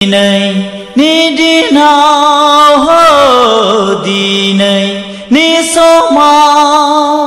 ni dinau ho dinai ni somau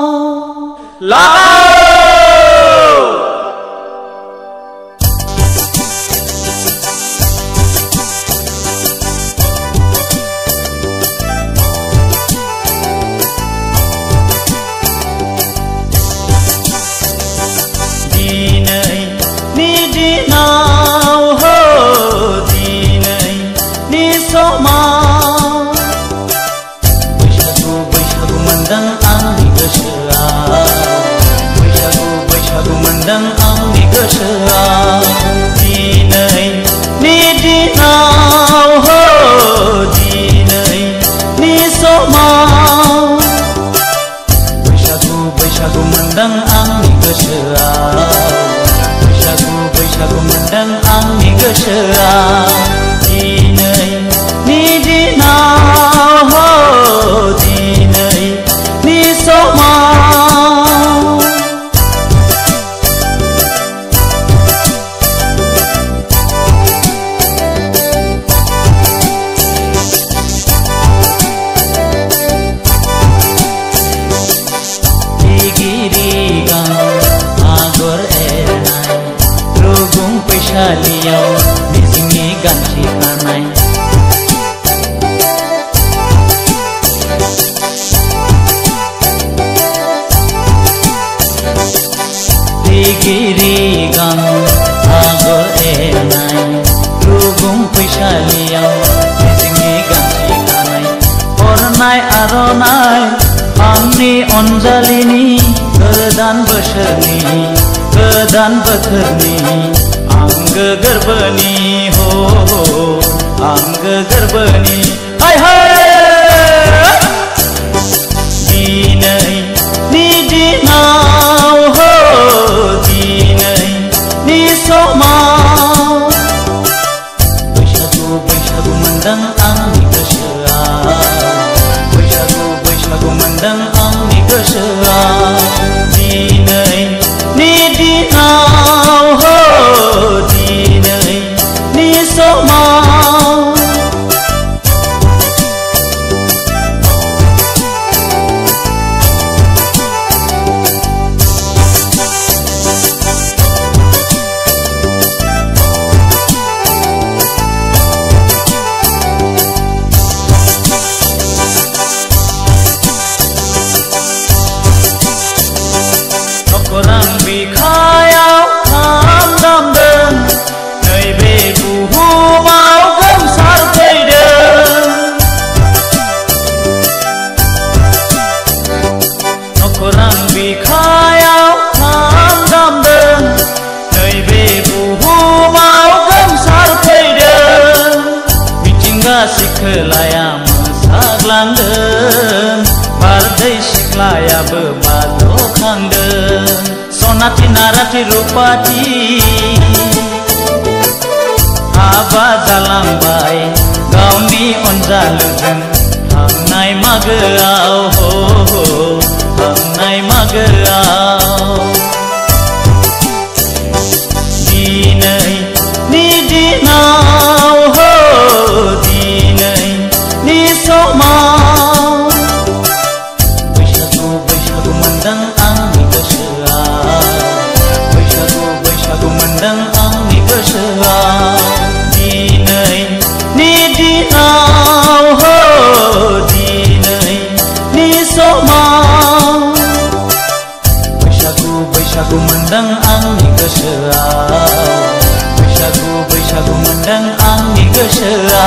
Anjalini godan bothorni anggo gorbani ho anggo gorbani hai hai dinai ni dinau ho dinai ni somau बैसागु mendang आंनि गोसोआ बैसागु mendang आंनि गोसोआ dinai ni dinau ho dinai ni somau Orang bikayau kham damden neibe buhumau gemsar feyden orang bikayau kham damden neibe buhumau gemsar feyden mitingga sikelaya mosaglangden bardai siklayaबो बाद'खांदों Sonati narati rupati Haba jalanबाय गावनि अनजालुजों थांनाय मागोआव हो थांनाय मागोआव दिनै नि दिनाव हो दिनै नि समाव बैसागु mendang आंनि गोसोआ बैसागु mendang आंनि गोसोआ दिनै नि दिनाव हो दिनै नि समाव बैसागु mendang आंनि गोसोआ बैसागु mendang आंनि गोसोआ